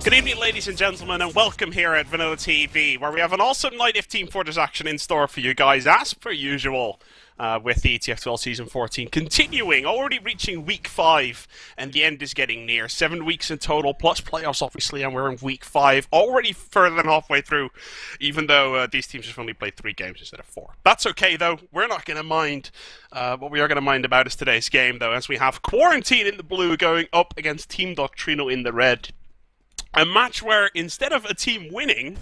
Good evening, ladies and gentlemen, and welcome here at VanillaTV, where we have an awesome night of Team Fortress action in store for you guys, as per usual, with the ETF2L Season 14 continuing, already reaching Week 5, and the end is getting near. 7 weeks in total, plus playoffs, obviously, and we're in Week 5, already further than halfway through, even though these teams have only played 3 games instead of 4. That's okay, though. We're not going to mind. What we are going to mind about is today's game, though, as we have Quarantine in the blue going up against Team Doctrinal in the red. A match where, instead of a team winning,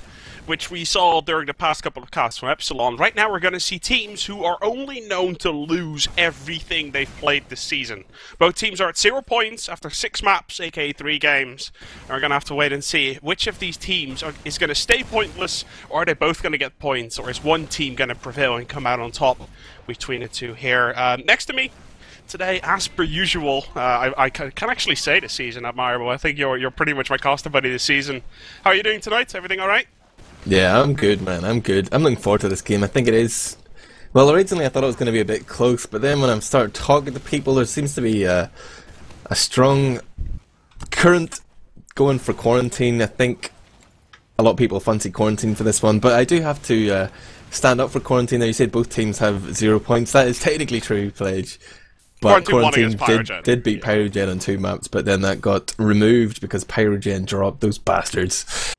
which we saw during the past couple of casts from Epsilon, right now we're going to see teams who are only known to lose everything they've played this season. Both teams are at 0 points after 6 maps, aka 3 games, and we're going to have to wait and see which of these teams is going to stay pointless, or are they both going to get points, or is one team going to prevail and come out on top between the two here. Next to me today, as per usual, I can actually say this season, Admirable. I think you're pretty much my caster buddy this season. How are you doing tonight? Everything alright? Yeah, I'm good, man. I'm good. I'm looking forward to this game. I think it is... Well, originally I thought it was going to be a bit close, but then when I started talking to people, there seems to be a strong current going for Quarantine. I think a lot of people fancy Quarantine for this one, but I do have to stand up for Quarantine. Now, you said both teams have 0 points. That is technically true, Pledge. But Quarantine did beat Pyrogen on 2 maps, but then that got removed because Pyrogen dropped those bastards.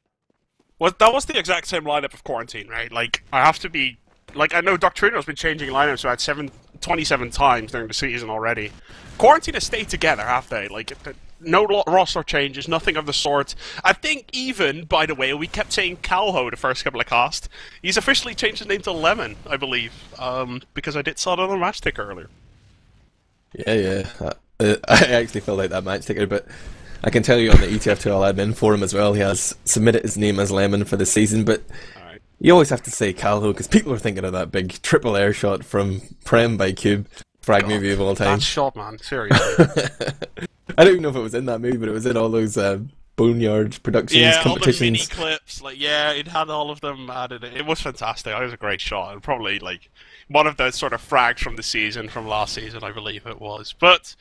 Well, that was the exact same lineup of Quarantine, right? Like, I have to be... Like, I know Doctrinal's been changing lineups about 27 times during the season already. Quarantine has stayed together, have they? Like, no roster changes, nothing of the sort. I think even, by the way, we kept saying Calho the first couple of casts. He's officially changed his name to Lemon, I believe, because I saw it on the match ticker earlier. Yeah. I actually filled out that match ticker, but I can tell you on the ETF2L admin forum as well, he has submitted his name as Lemon for the season, but you always have to say Calho, because people are thinking of that big triple air shot from Prem by Cube, frag movie of all time. That shot, man, seriously. I don't even know if it was in that movie, but it was in all those Boneyard Productions competitions. Yeah, all the mini clips, like, yeah, it had all of them added. It was fantastic. It was a great shot, and probably, like, one of the sort of frags from the season, from last season, I believe it was. But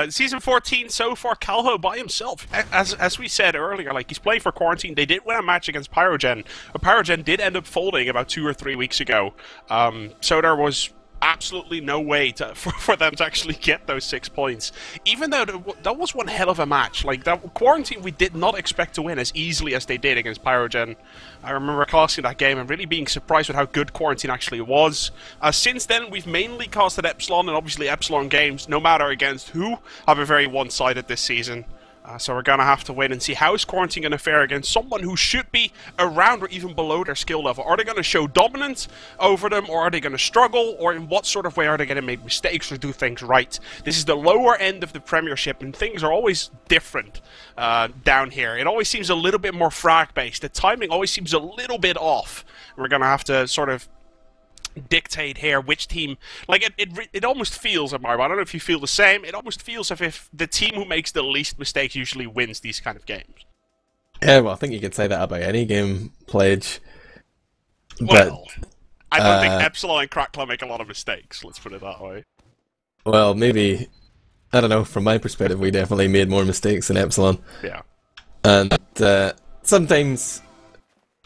Season 14 so far, Calho by himself. As we said earlier, like, he's playing for Quarantine. They did win a match against Pyrogen, but Pyrogen did end up folding about 2 or 3 weeks ago. So there was absolutely no way for them to actually get those 6 points. Even though that was one hell of a match. Like, that Quarantine we did not expect to win as easily as they did against Pyrogen. I remember casting that game and really being surprised with how good Quarantine actually was. Since then, we've mainly casted Epsilon, and obviously Epsilon games, no matter against who, have been very one-sided this season. So we're going to have to wait and see how is Quarantine going to fare against someone who should be around or even below their skill level. Are they going to show dominance over them, or are they going to struggle, or in what sort of way are they going to make mistakes or do things right? This is the lower end of the Premiership, and things are always different down here. It always seems a little bit more frag-based. The timing always seems a little bit off. We're going to have to sort of dictate here which team, like, it almost feels, Admirable, I don't know if you feel the same, it almost feels as if the team who makes the least mistakes usually wins these kind of games. Yeah, well, I think you could say that about any game, Pledge. Well, I don't think Epsilon and Crackler make a lot of mistakes, let's put it that way. Well, maybe, I don't know, from my perspective, we definitely made more mistakes than Epsilon. Yeah. And sometimes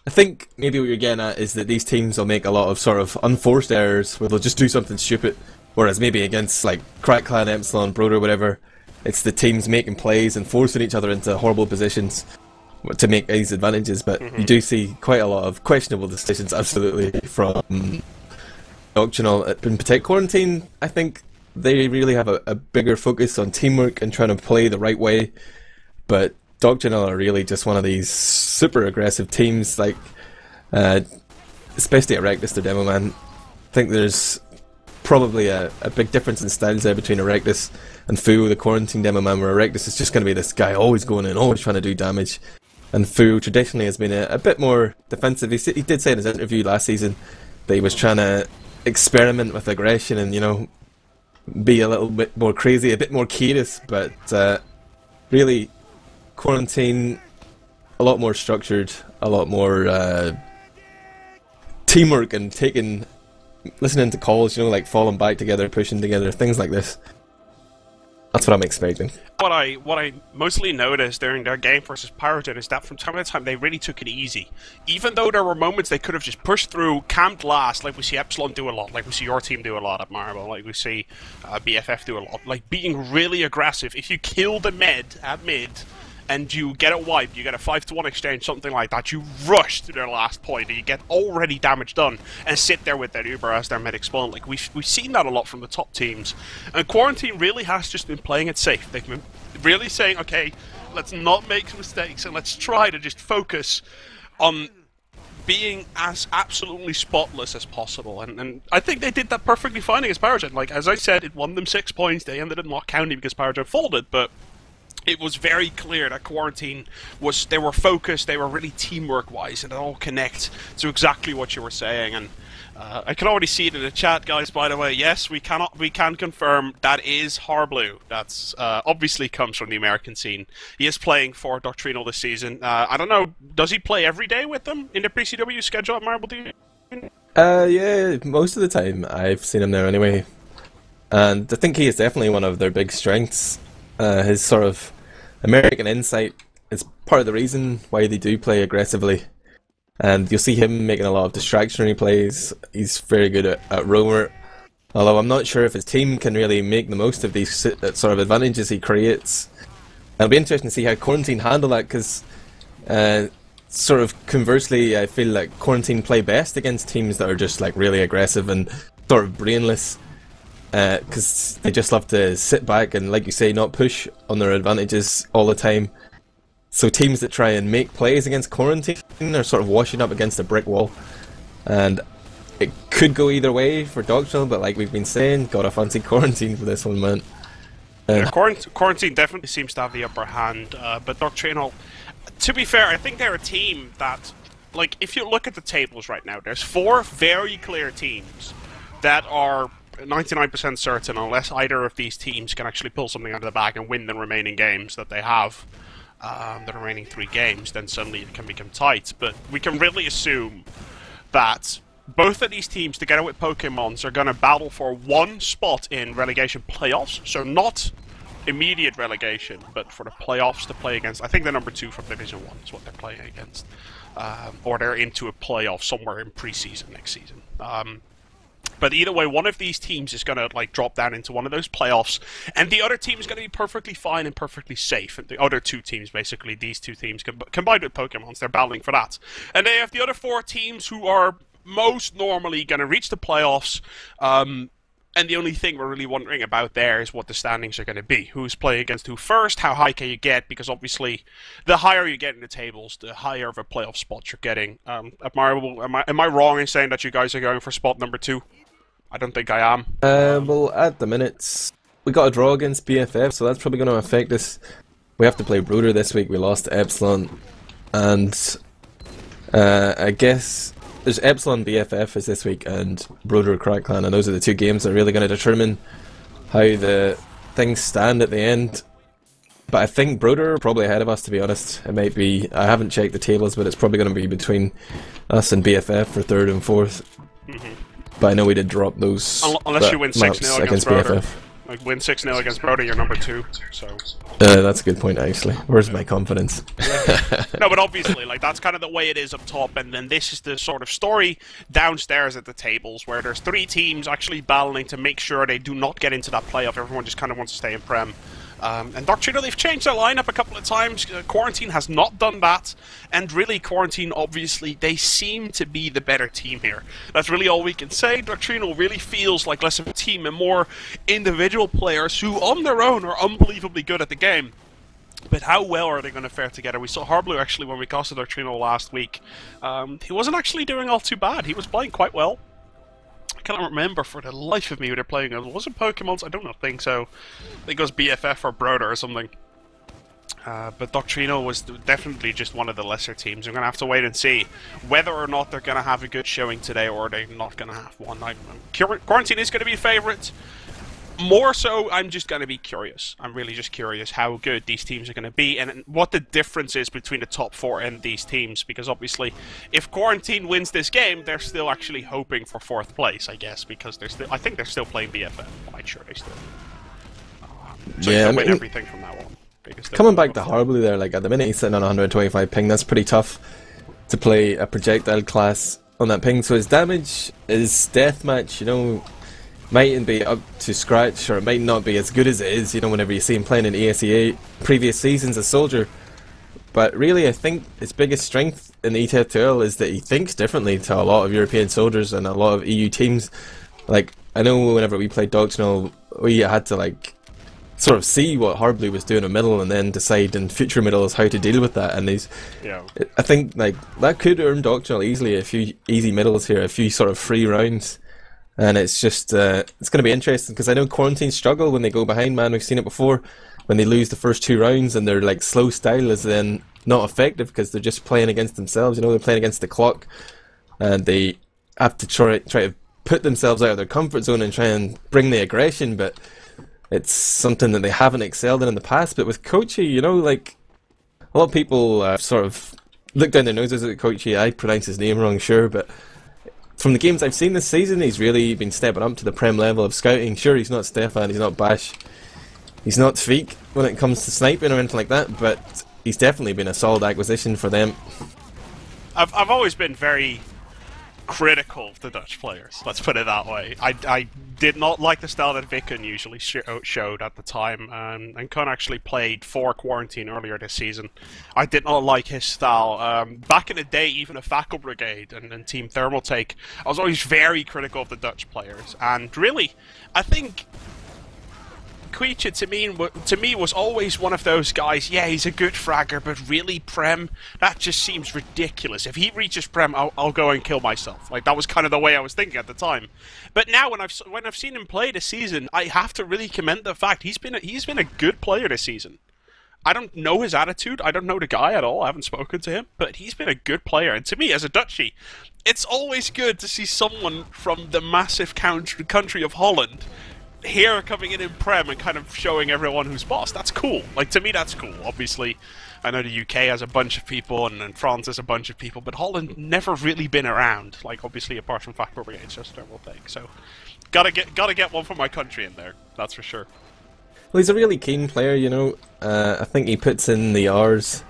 I think maybe what you're getting at is that these teams will make a lot of sort of unforced errors where they'll just do something stupid, whereas maybe against like Crack Clan, Epsilon, Broder, whatever, it's the teams making plays and forcing each other into horrible positions to make these advantages. But you do see quite a lot of questionable decisions, absolutely, from Doctrinal. In particular, Quarantine, I think they really have a bigger focus on teamwork and trying to play the right way, but Doctrinal are really just one of these super aggressive teams, like, especially at ERECTUS, the demo man. I think there's probably a big difference in styles there between ERECTUS and Fu, the Quarantine demo man, where ERECTUS is just going to be this guy always going in, always trying to do damage. And Fu traditionally has been a bit more defensive. He did say in his interview last season that he was trying to experiment with aggression and, you know, be a little bit more crazy, a bit more curious, but really Quarantine, a lot more structured, a lot more teamwork and listening to calls, you know, like falling back together, pushing together, things like this. That's what I'm expecting. What I mostly noticed during their game versus Pyrogen is that from time to time they really took it easy. Even though there were moments they could have just pushed through, camped last, like we see Epsilon do a lot, like we see your team do a lot at Admirable, like we see BFF do a lot, like being really aggressive. If you kill the mid at mid, and you get a wipe, you get a 5-to-1 exchange, something like that, you rush to their last point, and you get already damage done, and sit there with their Uber as their medic spawn. Like, we've seen that a lot from the top teams. And Quarantine really has just been playing it safe. They've been really saying, okay, let's not make mistakes, and let's try to just focus on being as absolutely spotless as possible. And I think they did that perfectly fine against Pyrogen. Like, as I said, it won them 6 points. They ended up not counting because Pyrogen folded, but it was very clear that Quarantine they were focused, they were really teamwork-wise, and it all connect to exactly what you were saying. And I can already see it in the chat, guys, by the way. Yes, we can confirm that is harbleu. That's obviously comes from the American scene. He is playing for Doctrinal this season. I don't know, does he play every day with them in the pre-CW schedule at Admirable? Yeah, most of the time I've seen him there anyway. And I think he is definitely one of their big strengths. His sort of American insight is part of the reason why they do play aggressively. And you'll see him making a lot of distractionary plays. He's very good at roamer. Although I'm not sure if his team can really make the most of these sort of advantages he creates. And it'll be interesting to see how Quarantine handle that, because sort of conversely, I feel like Quarantine play best against teams that are just like really aggressive and sort of brainless. Because they just love to sit back and, like you say, not push on their advantages all the time. So teams that try and make plays against Quarantine are sort of washing up against a brick wall. And it could go either way for Doctrinal, but like we've been saying, gotta fancy Quarantine for this one, man. Yeah, Quarantine definitely seems to have the upper hand, but Doctrinal, to be fair, I think they're a team that, like, if you look at the tables right now, there's 4 very clear teams that are 99% certain, unless either of these teams can actually pull something out of the bag and win the remaining games that they have, the remaining 3 games, then suddenly it can become tight. But we can really assume that both of these teams, together with Pokemons, are going to battle for 1 spot in relegation playoffs. So not immediate relegation, but for the playoffs to play against. I think the number 2 from Division 1 is what they're playing against. Or they're into a playoff somewhere in pre-season next season. But either way, one of these teams is going to like drop down into one of those playoffs, and the other team is going to be perfectly fine and perfectly safe. And the other 2 teams, basically, these 2 teams combined with Pokemons, they're battling for that. And they have the other 4 teams who are most normally going to reach the playoffs. And the only thing we're really wondering about there is what the standings are going to be. Who's playing against who first? How high can you get? Because obviously, the higher you get in the tables, the higher of a playoff spot you're getting. Admirable, am I wrong in saying that you guys are going for spot number 2? I don't think I am. Well, at the minute, we got a draw against BFF, so that's probably going to affect us. We have to play Broder this week. We lost to Epsilon, and I guess there's Epsilon BFF is this week, and Broder Crack Clan, and those are the 2 games that are really going to determine how the things stand at the end. But I think Broder are probably ahead of us, to be honest. It might be, I haven't checked the tables, but it's probably going to be between us and BFF for 3rd and 4th. But I know we did drop those. Unless you win 6-0 against Broder. BFF. Like, win 6-0 against Broder, you're number 2. So. That's a good point, actually. Where's my confidence? No, but obviously, like, that's kind of the way it is up top, and then this is the sort of story downstairs at the tables, where there's 3 teams actually battling to make sure they do not get into that playoff. Everyone just kind of wants to stay in Prem. And Doctrinal, they've changed their lineup a couple of times. Quarantine has not done that. And really, Quarantine, obviously, they seem to be the better team here. That's really all we can say. Doctrinal really feels like less of a team and more individual players who, on their own, are unbelievably good at the game. But how well are they going to fare together? We saw harbleu, actually, when we casted Doctrinal last week. He wasn't actually doing all too bad. He was playing quite well. I cannot remember for the life of me who they're playing. Was it Pokemons? I don't think so. I think it was BFF or Broder or something. But Doctrinal was definitely just one of the lesser teams. We're going to have to wait and see whether or not they're going to have a good showing today, or they're not going to have one. I don't know. Quarantine is going to be a favourite. More so, I'm just going to be curious. I'm really just curious how good these teams are going to be, and what the difference is between the top 4 and these teams. Because obviously, if Quarantine wins this game, they're still actually hoping for 4th place, I guess, because they're still. I think they're still playing BFF. I'm quite sure they still. So Yeah, he can win everything from now on. Coming back to harbleu there, like at the minute he's sitting on 125 ping, that's pretty tough to play a projectile class on that ping. So his damage, his deathmatch, you know, mightn't be up to scratch, or it might not be as good as it is, you know, whenever you see him playing in ESEA previous seasons as soldier. But really, I think his biggest strength in the ETF2L is that he thinks differently to a lot of European soldiers and a lot of EU teams. Like, I know whenever we played Doctrinal, we had to, like, sort of see what harbleu was doing in middle and then decide in future middles how to deal with that. And I think, like, that could earn Doctrinal easily a few easy middles here, a few sort of free rounds. And it's just, it's going to be interesting, because I know Quarantine struggle when they go behind, man. We've seen it before. When they lose the first 2 rounds and their like slow style is then not effective because they're just playing against themselves, you know, they're playing against the clock, and they have to try to put themselves out of their comfort zone and try and bring the aggression, but it's something that they haven't excelled in the past. But with Koeitje, you know, like, a lot of people sort of look down their noses at Koeitje. I pronounce his name wrong, sure, but from the games I've seen this season, he's really been stepping up to the Prem level of scouting. Sure, he's not Stefan, he's not Bash, he's not Tvik when it comes to sniping or anything like that, but he's definitely been a solid acquisition for them. I've always been very critical of the Dutch players, let's put it that way. I did not like the style that Viken usually showed at the time, and Kun actually played for Quarantine earlier this season. I did not like his style. Back in the day, even a Fackel Brigade and Team Thermal Take, I was always very critical of the Dutch players, and really, I think Koeitje to me was always one of those guys. Yeah, he's a good fragger, but really, Prem, that just seems ridiculous. If he reaches Prem, I'll go and kill myself. Like, that was kind of the way I was thinking at the time. But now, when I've seen him play this season, I have to really commend the fact he's been a good player this season. I don't know his attitude. I don't know the guy at all. I haven't spoken to him, but he's been a good player. And to me, as a Dutchie, it's always good to see someone from the massive country of Holland here coming in Prem and kind of showing everyone who's boss. That's cool. Like, to me, that's cool. Obviously, I know the UK has a bunch of people and France has a bunch of people, but Holland never really been around. Like, obviously, apart from Factor Brigade, it's just a thermal thing. So, gotta get one for my country in there. That's for sure. Well, he's a really keen player, you know. I think he puts in the hours,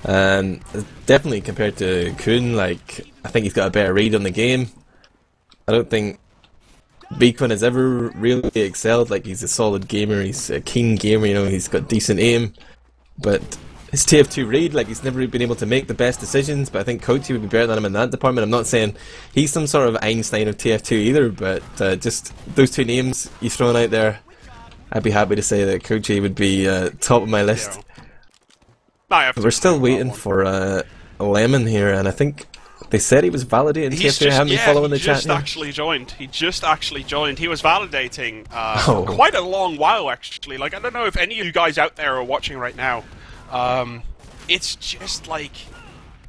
and definitely compared to Kuhn, like, I think he's got a better read on the game. I don't think Beekman has ever really excelled. Like, he's a solid gamer, he's a keen gamer, you know, he's got decent aim, but his TF2 read, like, he's never been able to make the best decisions. But I think Koeitje would be better than him in that department. I'm not saying he's some sort of Einstein of TF2 either, but just those 2 names you've thrown out there, I'd be happy to say that Koeitje would be top of my list. Yeah. We're still waiting for Lemon here, and I think they said he was validating TF2. I haven't been following the chat. He just actually joined. He was validating for quite a long while, actually. Like, I don't know if any of you guys out there are watching right now. It's just like,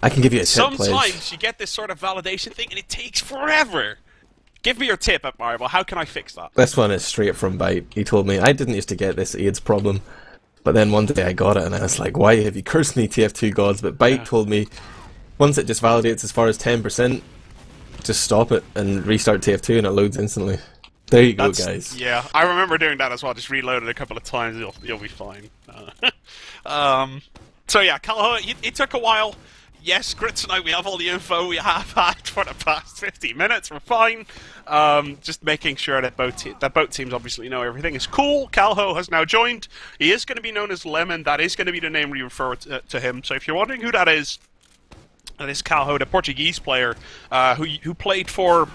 I can give you a tip, sometimes you get this sort of validation thing and it takes forever. Give me your tip, Admirable. How can I fix that? This one is straight from Byte. He told me, I didn't used to get this AIDS problem, but then one day I got it and I was like, why have you cursed me, TF2 gods? But Byte told me, once it just validates as far as 10%, just stop it and restart TF2 and it loads instantly. There you go, guys. Yeah, I remember doing that as well. Just reload it a couple of times, you'll be fine. So yeah, Calhoun, it took a while. Yes, Kritzonite, we have all the info we have had for the past 50 minutes. We're fine. Just making sure that both teams obviously know everything is cool. Calho has now joined. He is going to be known as Lemon. That is going to be the name we refer to him. So if you're wondering who that is Calho, the Portuguese player who played for,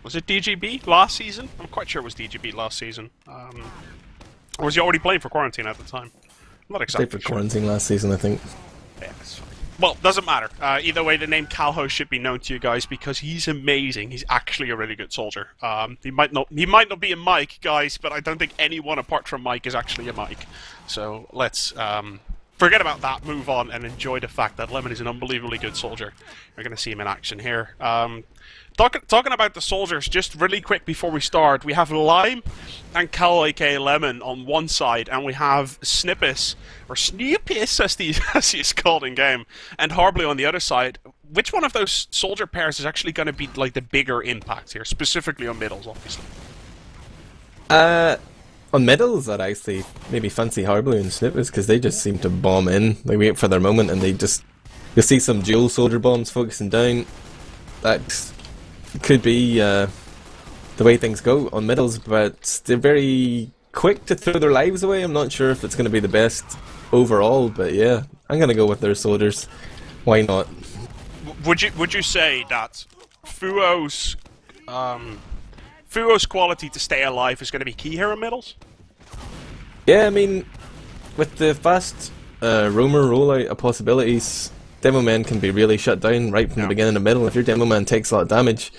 was it DGB last season? I'm quite sure it was DGB last season. Or was he already playing for Quarantine at the time? I'm not exactly sure. Played for Quarantine last season, I think. Yeah, that's fine. Well, doesn't matter. Either way, the name Calho should be known to you guys because he's amazing. He's actually a really good soldier. He might not be a Mike, guys, but I don't think anyone apart from Mike is actually a Mike. So let's forget about that, move on, and enjoy the fact that Lemon is an unbelievably good soldier. You're going to see him in action here. Talking about the soldiers, just really quick before we start, we have Lime and Cal, aka Lemon, on one side, and we have Snewwppis, or Snewwppis as he's called in game, and harbleu on the other side. Which one of those soldier pairs is actually going to be like the bigger impact here, specifically on middles, obviously? On middles, I'd actually maybe fancy harbleu and Snewwppis because they just seem to bomb in. They wait for their moment and they just... You'll see some dual soldier bombs focusing down. That could be the way things go on middles, but they're very quick to throw their lives away. I'm not sure if it's going to be the best overall, but yeah, I'm going to go with their soldiers. Why not? Would you say that Fuo's quality to stay alive is going to be key here in middles? Yeah, I mean, with the fast roamer rollout of possibilities, demo man can be really shut down right from the beginning of middle. If your demo man takes a lot of damage,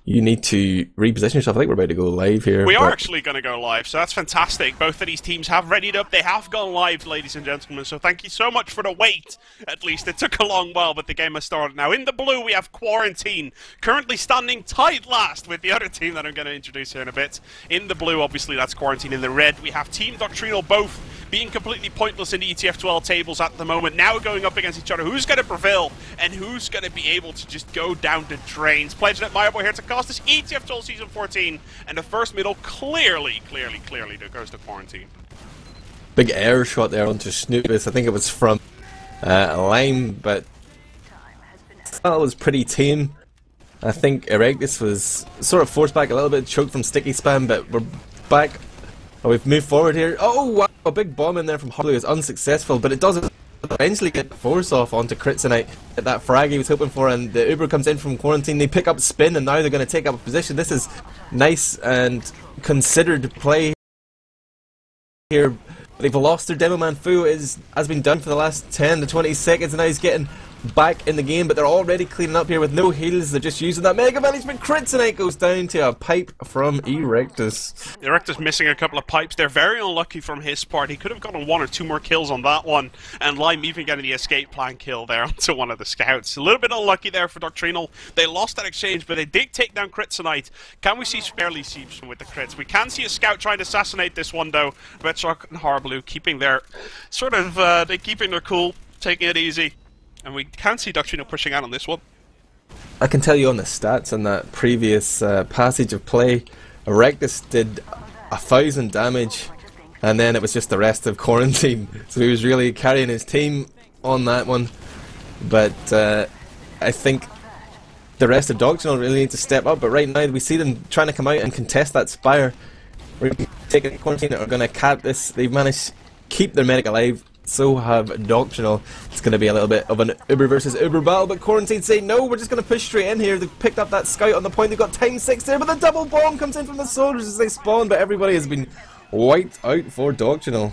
you need to reposition yourself. I think we're about to go live here. We are actually going to go live, so that's fantastic. Both of these teams have readied up. They have gone live, ladies and gentlemen, so thank you so much for the wait. At least it took a long while, but the game has started now. In the blue, we have Quarantine, currently standing tight last with the other team that I'm going to introduce here in a bit. In the blue, obviously, that's Quarantine. In the red, we have Team Doctrinal, both being completely pointless in the ETF2L tables at the moment, now going up against each other. Who's going to prevail, and who's going to be able to just go down the drains? Pledging Admirable here to cost us ETF2L Season 14, and the first middle clearly goes to Quarantine. Big air shot there onto Snewwppis. I think it was from Lime, but that was pretty tame. I think ERECTUS was sort of forced back a little bit, choked from sticky spam, but we're back. Oh, we've moved forward here. Oh wow, a big bomb in there from harbleu is unsuccessful, but it does eventually get the force off onto Kritzonite. That frag he was hoping for, and the Uber comes in from Quarantine. They pick up spin, and now they're going to take up a position. This is nice and considered play here. They've lost their demo man. Fu has been done for the last 10 to 20 seconds, and now he's getting back in the game, but they're already cleaning up here with no heals. They're just using that mega management. Kritzonite goes down to a pipe from ERECTUS. ERECTUS missing a couple of pipes. They're very unlucky from his part. He could have gotten 1 or 2 more kills on that one, and Lime even getting the escape plan kill there onto one of the scouts. A little bit unlucky there for Doctrinal. They lost that exchange, but they did take down Kritzonite. Can we see Fairly Seeps with the crits? We can see a scout trying to assassinate this one though. Retchok and harbleu keeping their keeping their cool, taking it easy. And we can see Doctrinal pushing out on this one. I can tell you on the stats on that previous passage of play, ERECTUS did 1,000 damage, and then it was just the rest of Quarantine. So he was really carrying his team on that one. But I think the rest of Doctrinal really need to step up. But right now we see them trying to come out and contest that Spire. We're taking Quarantine are going to cap this. They've managed to keep their medic alive. So have Doctrinal. It's going to be a little bit of an Uber versus Uber battle, but Quarantine say no, we're just going to push straight in here. They've picked up that scout on the point. They've got ×6 there, but the double bomb comes in from the soldiers as they spawn, but everybody has been wiped out for Doctrinal.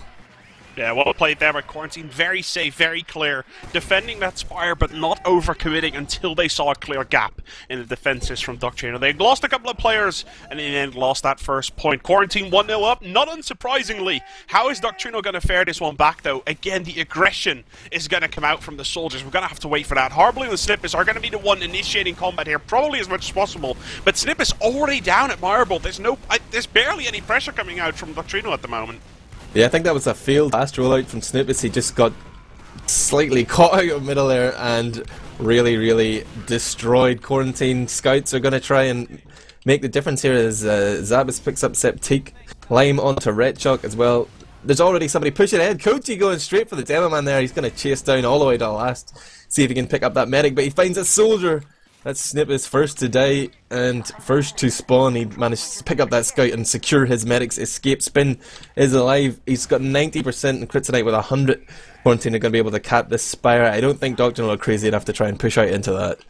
Yeah, well played there by Quarantine. Very safe, very clear. Defending that Spire, but not overcommitting until they saw a clear gap in the defenses from Doctrinal. They lost a couple of players, and in the end lost that first point. Quarantine 1-0 up, not unsurprisingly. How is Doctrinal going to fare this one back, though? Again, the aggression is going to come out from the soldiers. We're going to have to wait for that. harbleu and Snewwppis are going to be the one initiating combat here, probably as much as possible. But Snewwppis already down at Admirable. There's barely any pressure coming out from Doctrinal at the moment. Yeah, I think that was a failed fast rollout from Snewwppis. He just got slightly caught out of middle there and really destroyed. Quarantine scouts are going to try and make the difference here as zappis picks up Septique. Lime onto Retchok as well. There's already somebody pushing ahead. Koeitje going straight for the demo man there. He's going to chase down all the way to the last. See if he can pick up that medic, but he finds a soldier. That's Snewwppis first to die and first to spawn. He managed to pick up that scout and secure his medic's escape. Spin is alive. He's got 90% and Kritzonite with 100. Quarantine are going to be able to cap this Spire. I don't think Doctrinal are crazy enough to try and push out into that.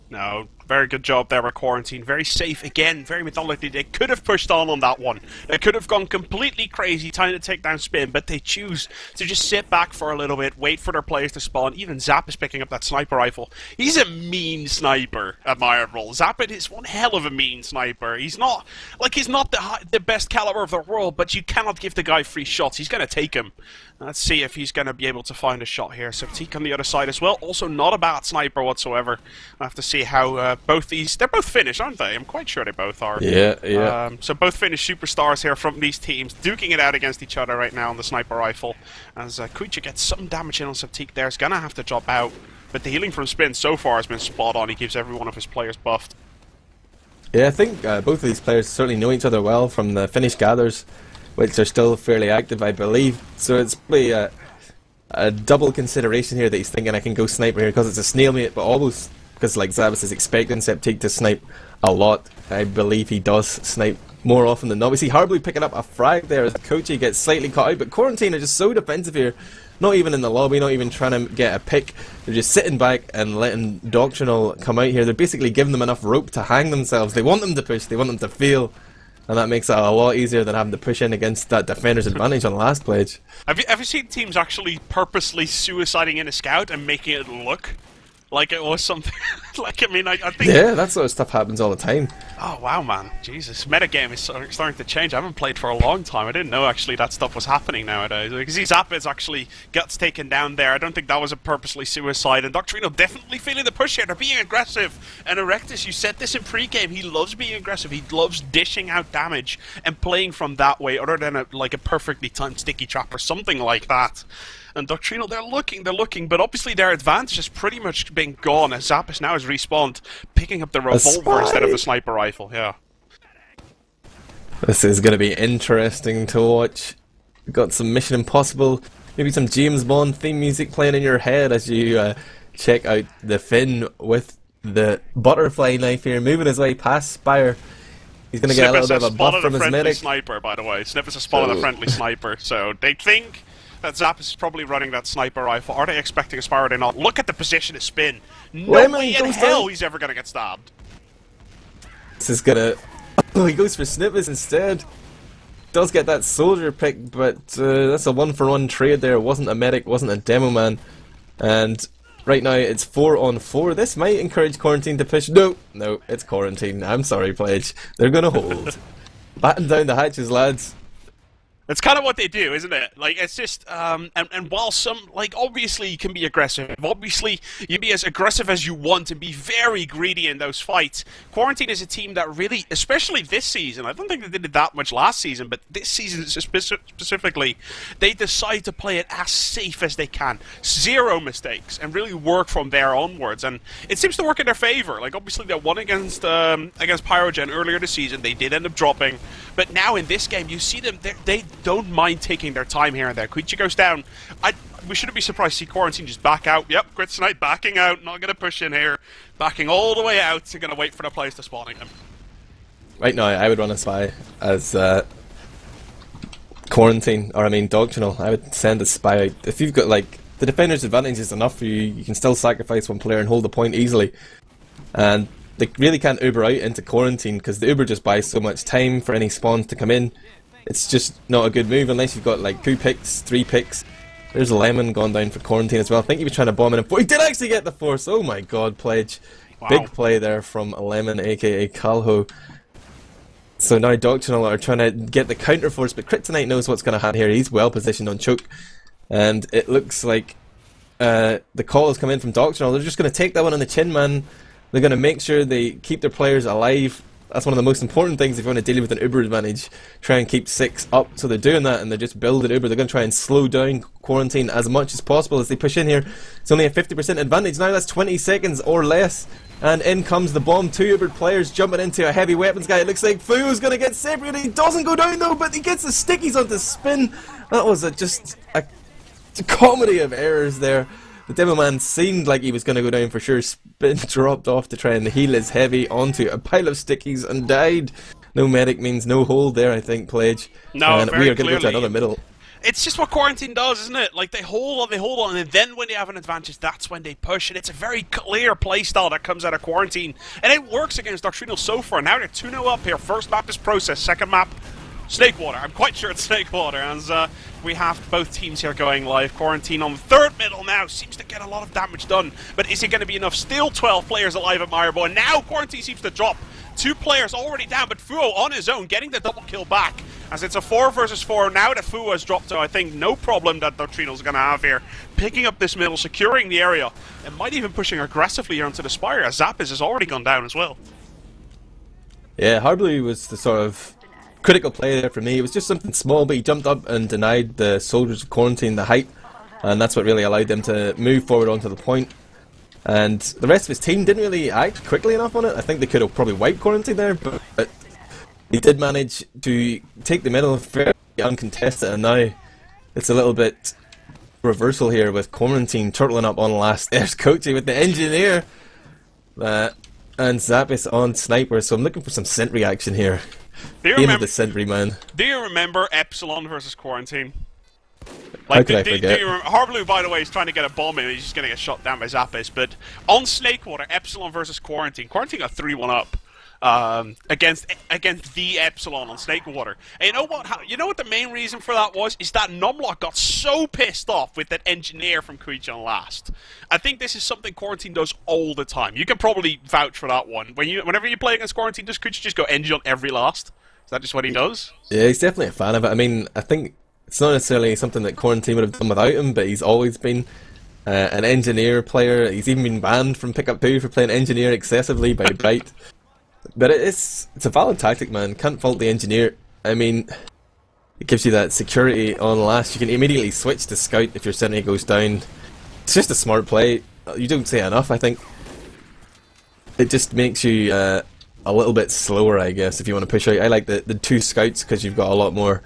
No, very good job there with Quarantine. Very safe again, very methodically. They could have pushed on that one. They could have gone completely crazy trying to take down Spin, but they choose to just sit back for a little bit, wait for their players to spawn. Even Zapp is picking up that sniper rifle. He's a mean sniper, Admirable. Zapp is one hell of a mean sniper. He's not the best caliber of the world, but you cannot give the guy free shots. He's going to take him. Let's see if he's going to be able to find a shot here. Septique on the other side as well. Also not a bad sniper whatsoever. I have to see how they're both Finnish, aren't they? I'm quite sure they both are. Yeah. So both Finnish superstars here from these teams, duking it out against each other right now on the sniper rifle. As Koeitje gets some damage in on Septique there. He's going to have to drop out. But the healing from Spin so far has been spot on. He keeps every one of his players buffed. Yeah, I think both of these players certainly know each other well from the Finnish gathers. which are still fairly active, I believe. So it's probably a double consideration here that he's thinking I can go sniper here because it's a snail mate, but almost because like zappis is expecting Septique to snipe a lot. I believe he does snipe more often than not. We see harbleu picking up a frag there as Koeitje gets slightly caught out, but Quarantine are just so defensive here. Not even in the lobby, not even trying to get a pick. They're just sitting back and letting Doctrinal come out here. They're basically giving them enough rope to hang themselves. They want them to push, they want them to fail. And that makes it a lot easier than having to push in against that defender's advantage on the last pledge. Have you ever seen teams actually purposely suiciding in a scout and making it look like it was something? Like, I mean, I think... Yeah, that sort of stuff happens all the time. Oh, wow, man. Jesus. Metagame is starting to change. I haven't played for a long time. I didn't know, actually, that stuff was happening nowadays. Because these zappis actually gets taken down there. I don't think that was a purposely suicide. And Doctrinal definitely feeling the push here. They're being aggressive. And ERECTUS, you said this in pre-game, he loves being aggressive. He loves dishing out damage and playing from that way, other than a perfectly timed sticky trap or something like that. And Doctrinal, they're looking, but obviously their advantage has pretty much been gone as zappis now has respawned, picking up the revolver instead of the sniper rifle, yeah. This is going to be interesting to watch. We've got some Mission Impossible, maybe some James Bond theme music playing in your head as you check out the Finn with the butterfly knife here, moving his way past Spire. He's going to get a little bit of a buff from his medic. Sniper, by the way. Snewwppis has spotted a friendly sniper, so they think that zappis is probably running that sniper rifle. Are they expecting a Spire or are they not? Look at the position of Spin. No way in hell he's ever going to get stabbed. This is going to... Oh, he goes for Snewwppis instead. Does get that soldier pick, but that's a one-for-one trade there. It wasn't a medic, wasn't a demo man. And right now it's 4-on-4. This might encourage Quarantine to push. No, it's Quarantine. I'm sorry, Pledge. They're going to hold. Batten down the hatches, lads. It's kind of what they do, isn't it? Like, it's just, and while some, like, obviously you can be aggressive, obviously you can be as aggressive as you want and be very greedy in those fights, Quarantine is a team that really, especially this season, I don't think they did it that much last season, but this season specifically, they decide to play it as safe as they can. Zero mistakes, and really work from there onwards, and it seems to work in their favor. Like, obviously they won against Pyrogen earlier this season, they did end up dropping, but now in this game, you see them, they don't mind taking their time here and there. Koeitje goes down. We shouldn't be surprised to see Quarantine just back out. Yep, Kritzonite backing out, not going to push in here. Backing all the way out, they're going to wait for the players to spawning him. Right now, I would run a spy as Quarantine, or I mean Doctrinal. I would send a spy out. If you've got, like, the defender's advantage is enough for you, you can still sacrifice one player and hold the point easily. And they really can't Uber out into Quarantine, because the Uber just buys so much time for any spawns to come in. It's just not a good move unless you've got like 2 picks, 3 picks. There's a Lemon gone down for Quarantine as well. I think he was trying to bomb in a 4. He did actually get the force. Oh my god, Pledge. Wow. Big play there from Lemon, aka Calho. So now Doctrinal are trying to get the counter force, but Kritzonite knows what's going to happen here. He's well positioned on choke. And it looks like the call has come in from Doctrinal. They're just going to take that one on the chin, man. They're going to make sure they keep their players alive. That's one of the most important things if you want to deal with an Uber advantage. Try and keep 6 up. So they're doing that and they're just building Uber. They're going to try and slow down Quarantine as much as possible as they push in here. It's only a 50% advantage now. That's 20 seconds or less. And in comes the bomb. 2 Uber players jumping into a heavy weapons guy. It looks like Fu's going to get separated. He doesn't go down though, but he gets the stickies onto Spin. That was just a comedy of errors there. The demo man seemed like he was going to go down for sure. Spin dropped off to try and heal his heavy onto a pile of stickies and died. No medic means no hold there, I think, Pledge. No, and we are going to go to another middle. It's just what Quarantine does, isn't it? Like, they hold on, and then when they have an advantage, that's when they push. And it's a very clear playstyle that comes out of Quarantine. And it works against Doctrinal so far. Now they're 2-0 up here. First map is Process, second map Snakewater. I'm quite sure it's Snakewater, as we have both teams here going live. Quarantine on the third middle now seems to get a lot of damage done, but is it going to be enough? Still 12 players alive at Admirable, and now Quarantine seems to drop. 2 players already down, but Fuo on his own, getting the double kill back, as it's a 4 versus 4. Now that Fuo has dropped, so I think no problem that Doctrinal's going to have here. Picking up this middle, securing the area, and might even pushing aggressively onto the Spire, as zappis has already gone down as well. Yeah, harbleu was the sort of critical play there for me. It was just something small, but he jumped up and denied the soldiers of Quarantine the height, and that's what really allowed them to move forward onto the point. And the rest of his team didn't really act quickly enough on it. I think they could have probably wiped Quarantine there, but he did manage to take the middle fairly uncontested, and now it's a little bit reversal here with Quarantine turtling up on last. There's Koeitje with the engineer, and Zappis on sniper. So I'm looking for some sentry action here. Do you Aim remember of the sentry, man. Do you remember Epsilon versus Quarantine? How could I forget? Harbleu, by the way, is trying to get a bomb in, he's just going to get shot down by Zappis. But on Snakewater, Epsilon versus Quarantine. Quarantine got 3-1 up against the Epsilon on Snakewater. And you know what? You know what the main reason for that was? Is that Numlock got so pissed off with that engineer from Koeitje on last. I think this is something Quarantine does all the time. You can probably vouch for that one. Whenever you play against Quarantine, does Koeitje just go engine on every last? Is that just what he does? Yeah, he's definitely a fan of it. I mean, I think it's not necessarily something that Quarantine would have done without him, but he's always been an engineer player. He's even been banned from Pickup 2 for playing engineer excessively by Bright. But it's a valid tactic, man. Can't fault the engineer. I mean, it gives you that security on last. You can immediately switch to scout if your sentry goes down. It's just a smart play. You don't say enough, I think. It just makes you a little bit slower, I guess, if you want to push out. I like the 2 scouts because you've got a lot more,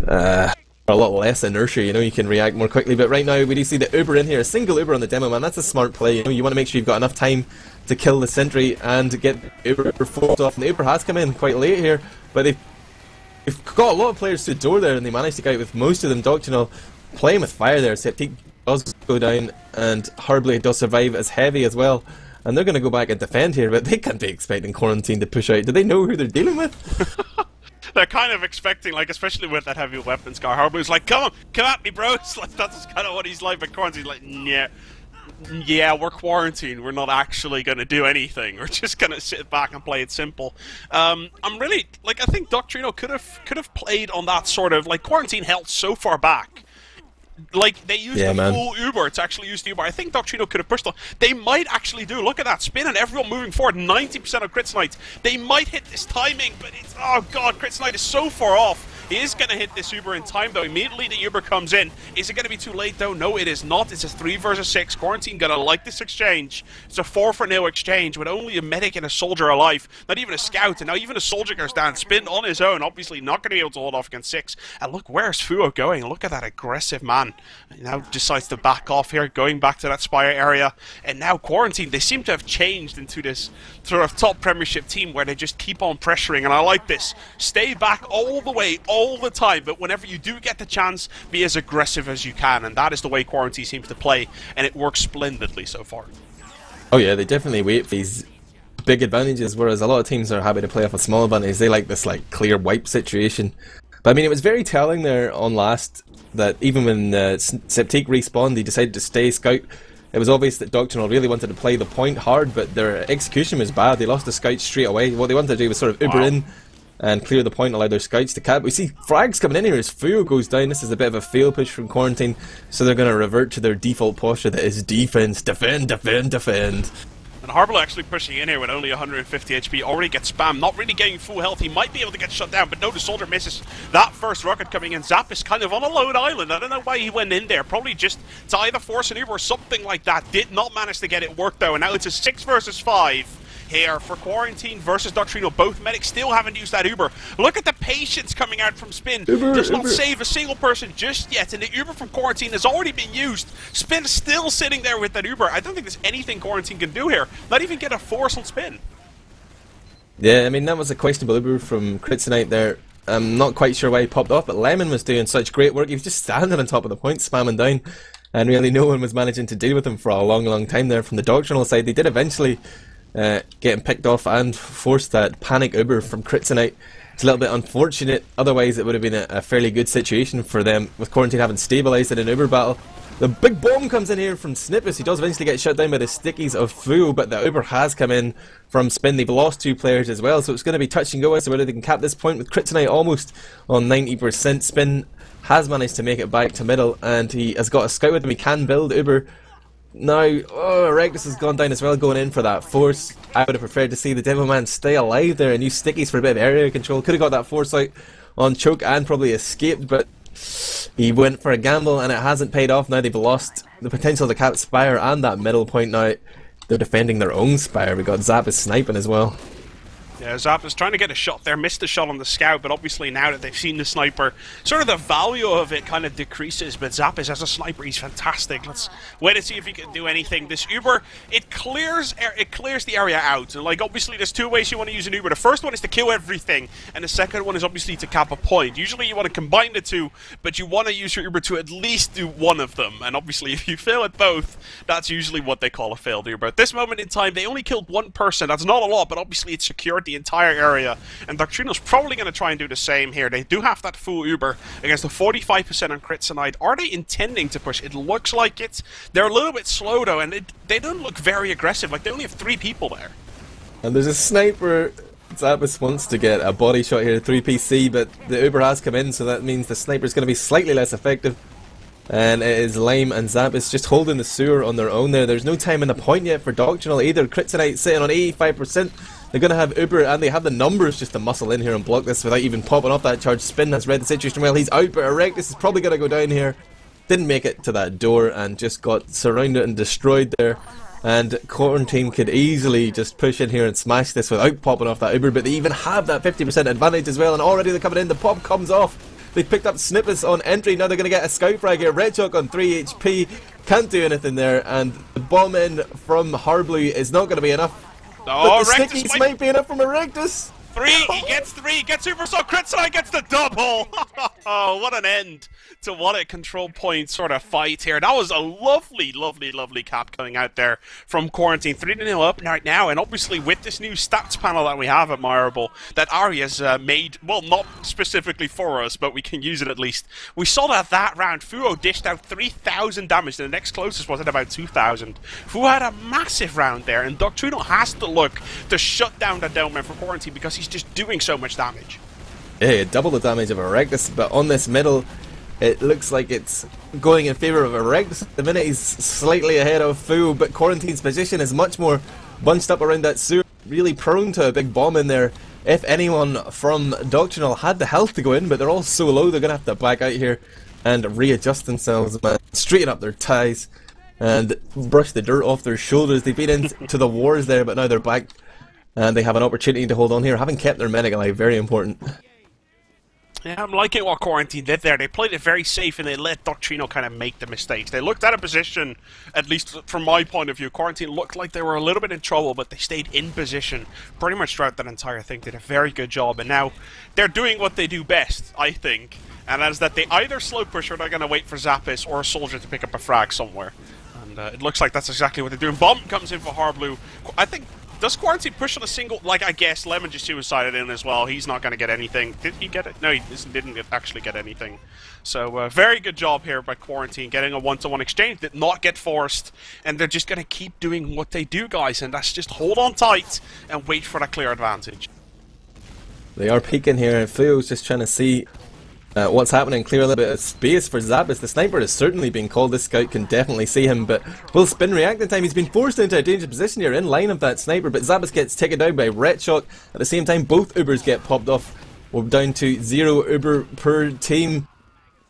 a lot less inertia, you know, you can react more quickly. But right now we do see the Uber in here, a single Uber on the demo, man. That's a smart play. You know, you want to make sure you've got enough time to kill the sentry and to get the Uber forced off. And the Uber has come in quite late here, but they've got a lot of players to the door there, and they managed to get out with most of them. Doctrinal playing with fire there. Septique does go down, and harbleu does survive as heavy as well. And they're going to go back and defend here, but they can't be expecting Quarantine to push out. Do they know who they're dealing with? They're kind of expecting, like, especially with that heavy weapons guy, harbleu's like, come at me, bro. It's like, that's kind of what he's like, but Quarantine's like, yeah, we're quarantined. We're not actually going to do anything. We're just going to sit back and play it simple. I'm really, like, I think Doctrinal could have played on that sort of, like, Quarantine held so far back. Like, they used full Uber to actually use the Uber. I think Doctrinal could have pushed on. They might actually do. Look at that spin and everyone moving forward. 90% of Kritzonite. They might hit this timing, but it's... Oh, God, Kritzonite is so far off. He is going to hit this Uber in time, though. Immediately the Uber comes in. Is it going to be too late, though? No, it is not. It's a 3 versus 6. Quarantine going to like this exchange. It's a 4-for-0 exchange with only a medic and a soldier alive. Not even a scout, and now even a soldier goes down. Spin on his own. Obviously not going to be able to hold off against 6. And look, where's Fuo going? Look at that aggressive man. He now decides to back off here, going back to that Spire area. And now Quarantine, they seem to have changed into this sort of top Premiership team where they just keep on pressuring. And I like this. Stay back all the way, all the time, but whenever you do get the chance, be as aggressive as you can, and that is the way Quarantine seems to play, and it works splendidly so far. Oh yeah, they definitely wait for these big advantages, whereas a lot of teams are happy to play off a small advantage. They like this like clear wipe situation. But I mean, it was very telling there on last that even when Septique respawned, he decided to stay scout. It was obvious that Doctrinal really wanted to play the point hard, but their execution was bad. They lost the scout straight away. What they wanted to do was sort of Uber in and clear the point, allow their scouts to cap. We see frags coming in here as Fuo goes down. This is a bit of a fail push from Quarantine, so they're going to revert to their default posture that is defense, defend, defend, defend. And harbleu actually pushing in here with only 150 HP, already gets spammed, not really getting full health. He might be able to get shut down, but no, the soldier misses. That first rocket coming in. Zappis kind of on a lone island. I don't know why he went in there. Probably just to either force an Uber or something like that. Did not manage to get it worked though, and now it's a 6 versus 5. Here for Quarantine versus Doctrinal. Both medics still haven't used that Uber. Look at the patience coming out from Spin. Does not save a single person just yet, and the Uber from Quarantine has already been used. Spin is still sitting there with that Uber. I don't think there's anything Quarantine can do here. Not even get a force on Spin. Yeah, I mean, that was a questionable Uber from Kritzonite there. I'm not quite sure why he popped off, but Lemon was doing such great work. He was just standing on top of the point, spamming down, and really no one was managing to deal with him for a long time there from the Doctrinal side. They did eventually getting picked off and forced that panic Uber from Kritzonite. It's a little bit unfortunate, otherwise it would have been a fairly good situation for them with Quarantine having stabilised in an Uber battle. The big bomb comes in here from Snewwppis. He does eventually get shut down by the stickies of Fuo, but the Uber has come in from Spin. They've lost 2 players as well, so it's going to be touch and go as to whether they can cap this point with Kritzonite almost on 90%. Spin has managed to make it back to middle, and he has got a scout with him. He can build Uber. Now, ERECTUS has gone down as well, going in for that force. I would have preferred to see the Demo Man stay alive there and use stickies for a bit of area control. Could have got that force out on choke and probably escaped, but he went for a gamble and it hasn't paid off. Now they've lost the potential to cap Spire and that middle point. Now they're defending their own Spire. We got Zappis sniping as well. Yeah, zappis trying to get a shot there, missed the shot on the scout, but obviously now that they've seen the sniper, sort of the value of it kind of decreases, but zappis as a sniper, he's fantastic. Let's wait and see if he can do anything. This Uber, it clears the area out, and like obviously there's two ways you want to use an Uber. The first one is to kill everything, and the second one is obviously to cap a point. Usually you want to combine the two, but you want to use your Uber to at least do one of them, and obviously if you fail at both, that's usually what they call a failed Uber. At this moment in time, they only killed one person. That's not a lot, but obviously it's secured the entire area, and Doctrinal's probably going to try and do the same here. They do have that full Uber against the 45% on Kritzonite. Are they intending to push? It looks like it. They're a little bit slow though, and they don't look very aggressive. Like, they only have 3 people there. And there's a sniper. Zappis wants to get a body shot here, 3PC, but the Uber has come in, so that means the sniper's going to be slightly less effective. And it is Lime and Zappis just holding the sewer on their own there. There's no time in the point yet for Doctrinal either. Kritzonite sitting on 85%. They're going to have Uber, and they have the numbers just to muscle in here and block this without even popping off that charge. Spin has read the situation well. He's out, but ERECTUS is probably going to go down here. Didn't make it to that door and just got surrounded and destroyed there. And Quarantine could easily just push in here and smash this without popping off that Uber, but they even have that 50% advantage as well, and already they're coming in. The pop comes off. They picked up Snewwppis on entry. Now they're going to get a scout frag here. Red Shock on 3 HP. Can't do anything there, and the bomb in from harbleu is not going to be enough. Oh, but the stickies might be enough from ERECTUS. 3, he gets 3, gets Uber, so Kritzonite gets the double! Oh, what an end to what a control point sort of fight here. That was a lovely, lovely, lovely cap coming out there from Quarantine. 3-0 up right now, and obviously with this new stats panel that we have at Admirable, that Aria's made, well, not specifically for us, but we can use it at least. We saw that round, Fuo dished out 3,000 damage, and the next closest was at about 2,000. Fuo had a massive round there, and Doctrinal has to look to shut down that Downman for Quarantine because he's just doing so much damage. Yeah, double the damage of ERECTUS, but on this middle, it looks like it's going in favour of ERECTUS. At the minute he's slightly ahead of Fuo, but Quarantine's position is much more bunched up around that sewer, really prone to a big bomb in there. If anyone from Doctrinal had the health to go in, but they're all so low, they're going to have to back out here and readjust themselves, man. Straighten up their ties and brush the dirt off their shoulders. They've been into the wars there, but now they're back. And they have an opportunity to hold on here, having kept their medic alive, very important. Yeah, I'm liking what Quarantine did there. They played it very safe and they let Doctrinal kind of make the mistakes. They looked at a position, at least from my point of view, Quarantine looked like they were a little bit in trouble, but they stayed in position pretty much throughout that entire thing. Did a very good job, and now they're doing what they do best, I think, and that is that they either slow push or they're going to wait for zappis or a soldier to pick up a frag somewhere. And it looks like that's exactly what they're doing. Bomb comes in for harbleu. I think... Does Quarantine push on a single... Like, I guess Lemon just suicided in as well. He's not going to get anything. Did he get it? No, he didn't actually get anything. So, very good job here by Quarantine. Getting a one-to-one exchange. Did not get forced. And they're just going to keep doing what they do, guys. And that's just hold on tight and wait for that clear advantage. They are peeking here. And Fuo's just trying to see... what's happening, clear a little bit of space for Zappis. The sniper is certainly being called. This scout can definitely see him, but will spin reacting time. He's been forced into a dangerous position here in line of that sniper, but Zappis gets taken down by Red Shock. At the same time, both Ubers get popped off. We're down to 0 Uber per team.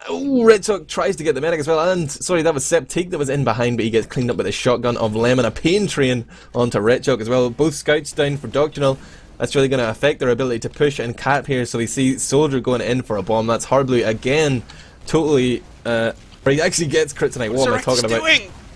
Oh, Red Shock tries to get the medic as well, and sorry, that was Septique that was in behind, but he gets cleaned up with a shotgun of Lemon. A pain train onto Red Shock as well. Both scouts down for Doctrinal. That's really going to affect their ability to push and cap here. So we see Soldier going in for a bomb. That's harbleu again. Totally. He actually gets Kritzonite. What am I talking about?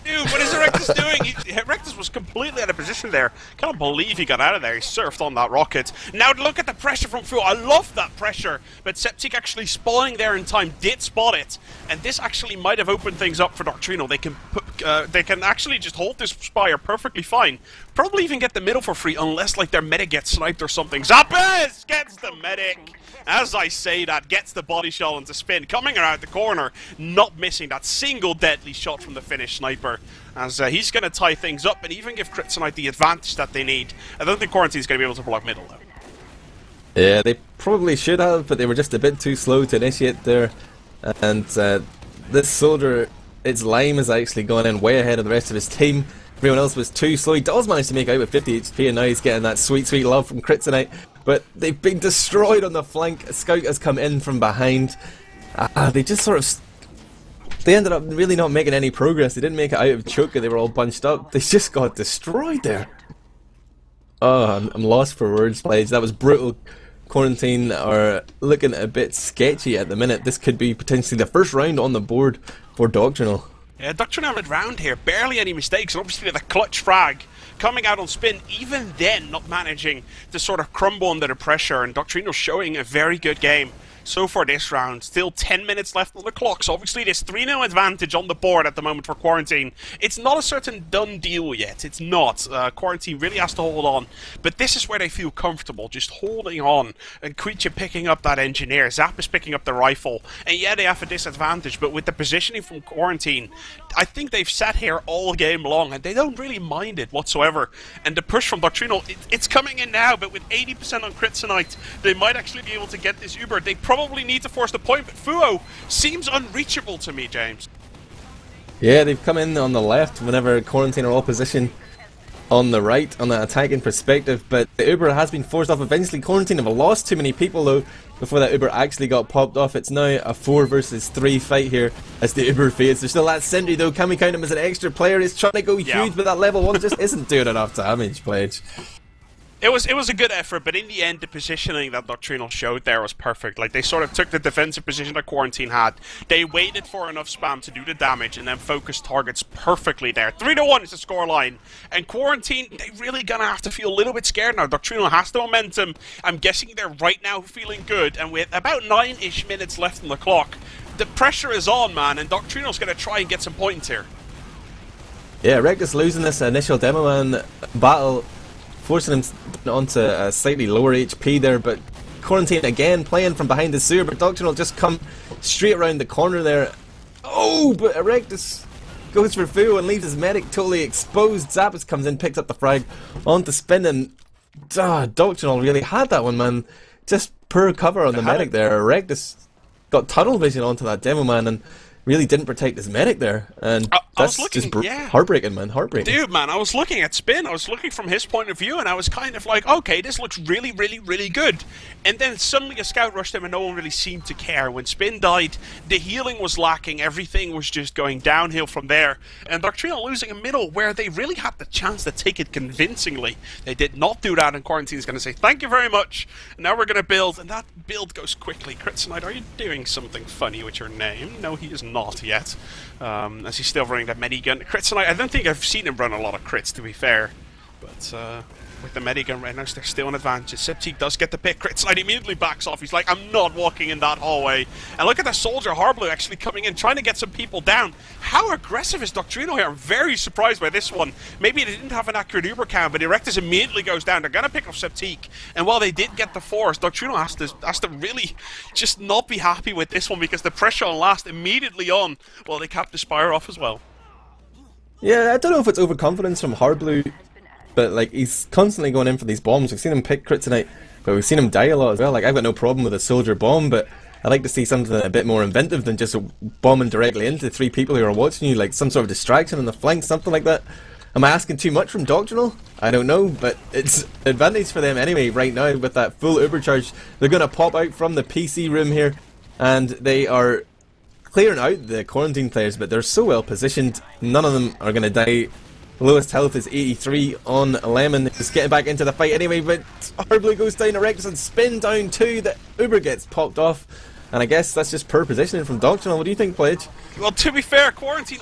Dude, what is ERECTUS doing? ERECTUS was completely out of position there. Can't believe he got out of there. He surfed on that rocket. Now look at the pressure from Fuo. I love that pressure. But Septique actually spawning there in time did spot it. And this actually might have opened things up for Doctrinal. They can actually just hold this spire perfectly fine. Probably even get the middle for free unless like their medic gets sniped or something. zappis gets the medic. As I say that, gets the body shell into spin, coming around the corner, not missing that single deadly shot from the Finnish sniper. As he's going to tie things up and even give Kritzonite the advantage that they need. I don't think Quarantine's going to be able to block middle though. Yeah, they probably should have, but they were just a bit too slow to initiate there. And this soldier, its Lime is actually going in way ahead of the rest of his team. Everyone else was too slow. He does manage to make out with 50 HP, and now he's getting that sweet, sweet love from Kritzonite. But they've been destroyed on the flank. A scout has come in from behind. They just sort of... They ended up really not making any progress. They didn't make it out of choke. They were all bunched up. They just got destroyed there. Oh, I'm lost for words, Pledge. That was brutal. Quarantine are looking a bit sketchy at the minute. This could be potentially the first round on the board for Doctrinal. Yeah, Doctrinal round here, barely any mistakes, and obviously the clutch frag coming out on spin, even then not managing to sort of crumble under the pressure, and Doctrinal showing a very good game so far this round. Still 10 minutes left on the clock, so obviously this 3-0 advantage on the board at the moment for Quarantine. It's not a certain done deal yet, it's not. Quarantine really has to hold on, but this is where they feel comfortable, just holding on, and Koeitje picking up that engineer, zappis picking up the rifle, and yeah, they have a disadvantage, but with the positioning from Quarantine, I think they've sat here all game long, and they don't really mind it whatsoever. And the push from Doctrinal, it's coming in now, but with 80% on Kritzonite, they might actually be able to get this Uber. They probably need to force the point, but Fuo seems unreachable to me, James. Yeah, they've come in on the left whenever Quarantine are all positioned on the right on the attacking perspective, but the Uber has been forced off eventually. Quarantine have lost too many people though before that Uber actually got popped off. It's now a 4 versus 3 fight here as the Uber fades. There's still that Sentry though. Can we count him as an extra player? He's trying to go huge, but that level 1 just isn't doing enough damage, Pledge. It was a good effort, but in the end, the positioning that Doctrinal showed there was perfect. Like, they sort of took the defensive position that Quarantine had. They waited for enough spam to do the damage and then focused targets perfectly there. 3-1 is the scoreline. And Quarantine, they really gonna have to feel a little bit scared now. Doctrinal has the momentum. I'm guessing they're right now feeling good. And with about 9-ish minutes left on the clock, the pressure is on, man. And Doctrinal's gonna try and get some points here. Yeah, ERECTUS losing this initial Demo Man battle, forcing him onto a slightly lower HP there, but Quarantine again playing from behind the sewer, but Doctrinal just come straight around the corner there. Oh, but ERECTUS goes for Fuo and leaves his medic totally exposed. zappis comes in, picks up the frag onto spin, and Doctrinal really had that one, man. Just poor cover on the medic there. ERECTUS got tunnel vision onto that Demo Man and really didn't protect his medic there, and that's just heartbreaking, man, heartbreaking. Dude, man, I was looking at Spin, I was looking from his point of view, and I was kind of like, okay, this looks really, really, really good. And then suddenly a scout rushed him and no one really seemed to care. When Spin died, the healing was lacking, everything was just going downhill from there. And Doctrinal losing a middle where they really had the chance to take it convincingly. They did not do that, and Quarantine's going to say, thank you very much, and now we're going to build, and that build goes quickly. Kritzonite, are you doing something funny with your name? No, he is not yet, as he's still running that medigun. Kritzonite, I don't think I've seen him run a lot of crits, to be fair, but with the medigun right now, they're still an advantage. Septique does get the pick. Kritzonite immediately backs off. He's like, I'm not walking in that hallway. And look at the soldier harbleu actually coming in, trying to get some people down. How aggressive is Doctrinal here? I'm very surprised by this one. Maybe they didn't have an accurate Uber cam, but ERECTUS immediately goes down. They're going to pick up Septique. And while they did get the force, Doctrinal has to really just not be happy with this one, because the pressure on last immediately on, well, they capped the Spire off as well. Yeah, I don't know if it's overconfidence from harbleu, but like, he's constantly going in for these bombs. We've seen him pick Kritzonite, but we've seen him die a lot as well. Like, I've got no problem with a soldier bomb, but I'd like to see something a bit more inventive than just bombing directly into 3 people who are watching you, like some sort of distraction on the flank, something like that. Am I asking too much from Doctrinal? I don't know, but it's advantage for them anyway right now with that full overcharge. They're going to pop out from the PC room here, and they are clearing out the Quarantine players, but they're so well positioned, none of them are going to die. Lowest health is 83 on Lemon. He's getting back into the fight anyway, but harbleu goes down, ERECTUS and Spin down too. The Uber gets popped off, and I guess that's just poor positioning from Doctrinal. What do you think, Pledge? Well, to be fair, Quarantine,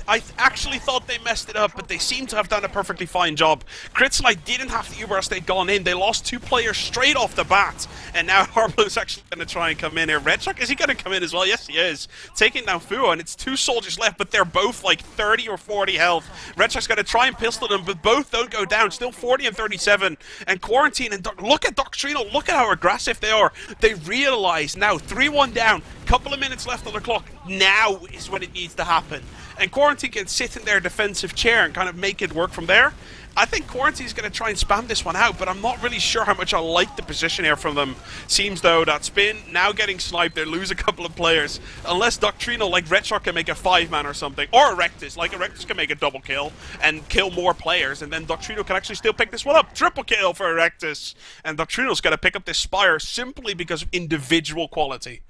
I actually thought they messed it up, but they seem to have done a perfectly fine job. Kritzonite didn't have the Uber as they'd gone in. They lost 2 players straight off the bat, and now harbleu's actually going to try and come in here. Redshock, is he going to come in as well? Yes, he is. Taking down Fuo, and it's 2 soldiers left, but they're both like 30 or 40 health. Redshock's going to try and pistol them, but both don't go down. Still 40 and 37. And Quarantine, and look at Doctrinal, look at how aggressive they are. They realize now, 3-1 down, couple of minutes left on the clock. Now is when it needs to happen. And Quarantine can sit in their defensive chair and kind of make it work from there. I think Quarantine's going to try and spam this one out, but I'm not really sure how much I like the position here from them. Seems though that Spin now getting sniped, they lose a couple of players. Unless Doctrinal, like Redshock, can make a 5-man or something, or ERECTUS, like ERECTUS can make a double kill and kill more players, and then Doctrinal can actually still pick this one up. Triple kill for ERECTUS, and Doctrinal's going to pick up this Spire simply because of individual quality.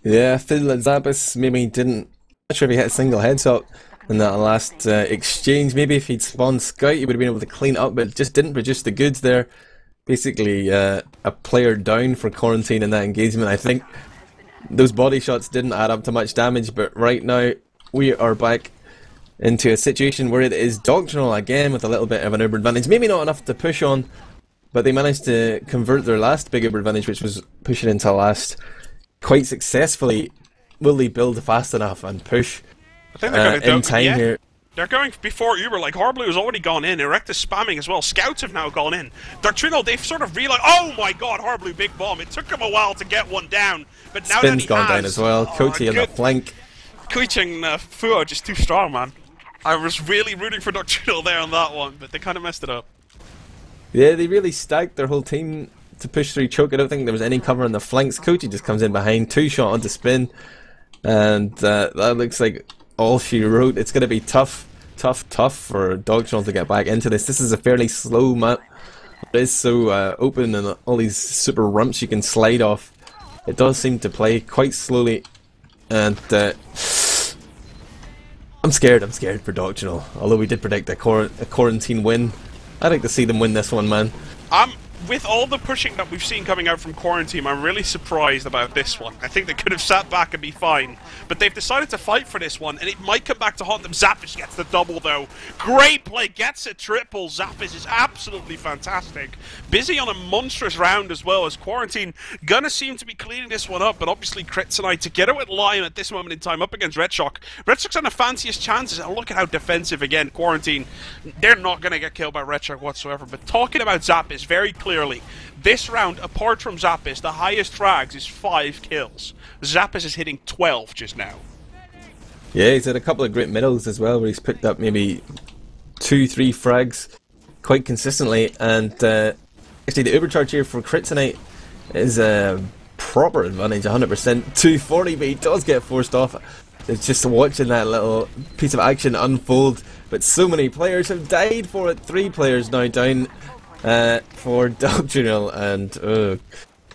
Yeah, I feel like zappis maybe didn't. Not sure if he hit a single headshot in that last exchange. Maybe if he'd spawned Scout, he would have been able to clean up, but just didn't produce the goods there. Basically, a player down for Quarantine in that engagement. I think those body shots didn't add up to much damage, but right now we are back into a situation where it is Doctrinal again with a little bit of an Uber advantage. Maybe not enough to push on, but they managed to convert their last big Uber advantage, which was pushing into last, quite successfully. Will they build fast enough and push I think they're going in time here? They're going before Uber, like harbleu has already gone in, ERECTUS spamming as well, Scouts have now gone in. Doctrinal, they've sort of realized, oh my god, harbleu, big bomb. It took him a while to get one down, but now Spin's that gone down as well, Koeitje on the flank. Koeitje and Fuo are just too strong, man. I was really rooting for Doctrinal there on that one, but they kind of messed it up. Yeah, they really stacked their whole team to push through choke. I don't think there was any cover on the flanks. Koeitje just comes in behind, 2-shot onto Spin, and that looks like all she wrote. It's going to be tough for Doctrinal to get back into this. This is a fairly slow map. It is so open and all these super rumps you can slide off. It does seem to play quite slowly, and I'm scared for Doctrinal. Although we did predict a quarantine win, I'd like to see them win this one, man. With all the pushing that we've seen coming out from Quarantine, I'm really surprised about this one. I think they could have sat back and be fine, but they've decided to fight for this one, and it might come back to haunt them. zappis gets the double, though. Great play, gets a triple. zappis is absolutely fantastic. Busy on a monstrous round as well, as Quarantine gonna seem to be cleaning this one up, but obviously Kritzonite together with Lion at this moment in time up against RedShock. RedShock's on the fanciest chances, and look at how defensive again, Quarantine. They're not gonna get killed by RedShock whatsoever, but talking about zappis, very clearly, this round, apart from zappis, the highest frags is 5 kills. zappis is hitting 12 just now. Yeah, he's had a couple of great middles as well, where he's picked up maybe 2-3 frags quite consistently, and actually the overcharge here for Kritzonite is a proper advantage, 100%, 240, but he does get forced off. It's just watching that little piece of action unfold, but so many players have died for it. 3 players now down for Doctrinal, and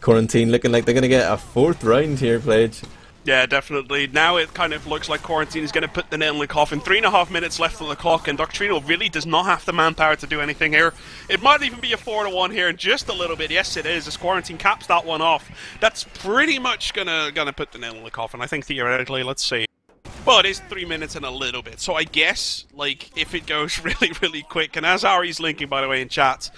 Quarantine looking like they're going to get a 4th round here, Pledge. Yeah, definitely. Now it kind of looks like Quarantine is going to put the nail in the coffin. 3.5 minutes left on the clock, and Doctrinal really does not have the manpower to do anything here. It might even be a 4-1 here in just a little bit. Yes, it is, as Quarantine caps that one off. That's pretty much gonna put the nail in the coffin, I think, theoretically. Let's see. Well, it is 3 minutes and a little bit, so I guess, like, if it goes really quick, and as Ari's linking, by the way, in chat,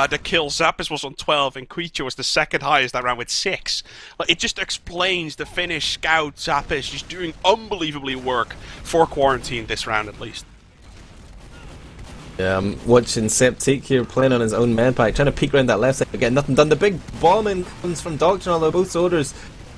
the kill, zappis was on 12, and Koeitje was the second highest that round with 6. Like, it just explains the Finnish scout, zappis, she's doing unbelievably work for Quarantine this round, at least. Yeah, I'm watching Septique here playing on his own med pack, trying to peek around that left side, but getting nothing done. The big bombing comes from Doctrinal, though, both soldiers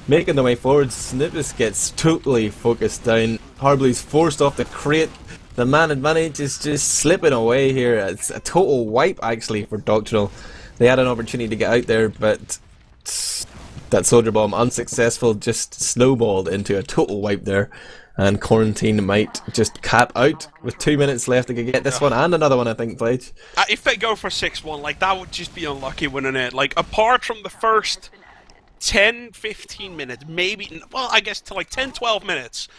making their way forward. Snewwppis gets totally focused down. harbleu's forced off the crate. The man advantage is just slipping away here. It's a total wipe, actually, for Doctrinal. They had an opportunity to get out there, but that soldier bomb, unsuccessful, just snowballed into a total wipe there. And Quarantine might just cap out with 2 minutes left. They could get this one and another one, I think, Pledge. If they go for 6-1, like, that would just be unlucky, wouldn't it? Like, apart from the first 10-15 minutes, maybe, well, I guess to like 10-12 minutes,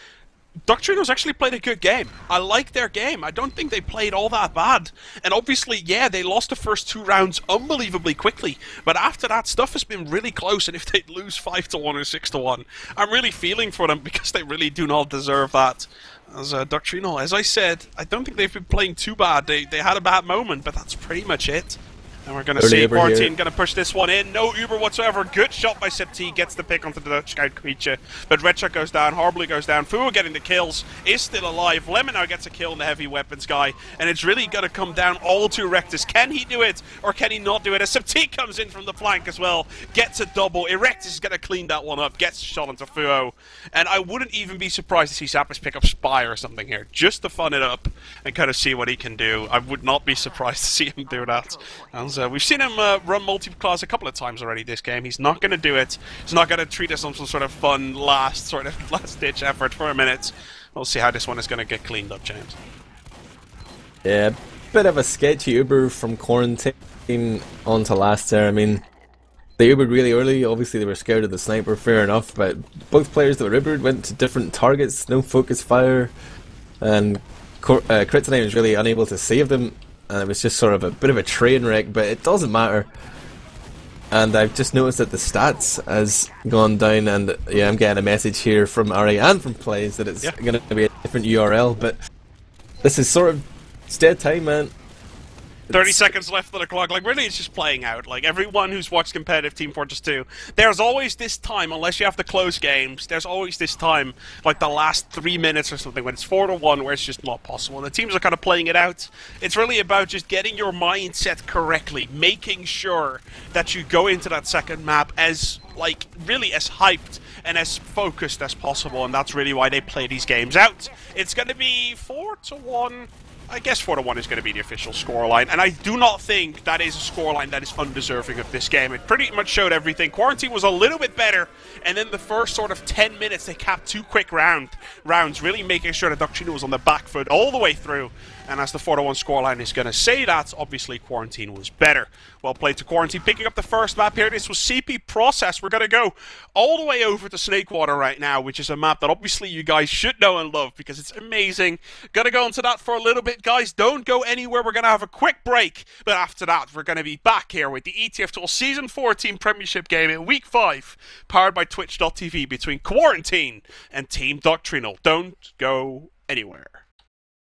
Doctrinal's actually played a good game. I like their game. I don't think they played all that bad. And obviously, yeah, they lost the first 2 rounds unbelievably quickly, but after that, stuff has been really close, and if they lose 5-1 or 6-1, I'm really feeling for them, because they really do not deserve that. As Doctrinal, as I said, I don't think they've been playing too bad. They had a bad moment, but that's pretty much it. And we're going to see Quarantine going to push this one in. No Uber whatsoever. Good shot by Septique. Gets the pick onto the Dutch scout Koeitje. But RedShock goes down. harbleu goes down. Fuo getting the kills. Is still alive. Lemon now gets a kill in the heavy weapons guy. And it's really going to come down all to ERECTUS. Can he do it or can he not do it? As Septique comes in from the flank as well. Gets a double. ERECTUS is going to clean that one up. Gets a shot onto Fuo. And I wouldn't even be surprised to see zappis pick up Spy or something here. Just to fun it up and kind of see what he can do. I would not be surprised to see him do that. And we've seen him run multi-class a couple of times already this game. He's not going to do it. He's not going to treat us on some sort of fun last-ditch effort for a minute. We'll see how this one is going to get cleaned up, James. Yeah, bit of a sketchy Uber from Quarantine onto last there. I mean, they Ubered really early. Obviously, they were scared of the sniper, fair enough, but both players that were Ubered went to different targets, no focus fire, and Kritzonite was really unable to save them, and it was just sort of a bit of a train wreck, but it doesn't matter. And I've just noticed that the stats has gone down, and yeah, I'm getting a message here from Ari and from Plays that it's going to be a different URL, but this is sort of, it's dead time, man. 30 seconds left on the clock. Like, really, it's just playing out. Like, everyone who's watched competitive Team Fortress 2, there's always this time, unless you have to close games, there's always this time, like the last 3 minutes or something, when it's 4-1, where it's just not possible. And the teams are kind of playing it out. It's really about just getting your mindset correctly, making sure that you go into that second map as, like, really as hyped and as focused as possible, and that's really why they play these games out. It's going to be 4-1. I guess 4-1 is going to be the official scoreline, and I do not think that is a scoreline that is undeserving of this game. It pretty much showed everything. Quarantine was a little bit better, and then the first sort of 10 minutes they capped 2 quick rounds, really making sure that Doctrinal was on the back foot all the way through. And as the 4-1 scoreline is going to say that, obviously Quarantine was better. Well played to Quarantine, picking up the first map here. This was CP Process. We're going to go all the way over to Snakewater right now, which is a map that obviously you guys should know and love because it's amazing. Going to go into that for a little bit, guys. Don't go anywhere. We're going to have a quick break, but after that, we're going to be back here with the ETF2L Season 14 Premiership game in Week 5, powered by Twitch.tv between Quarantine and Team Doctrinal. Don't go anywhere.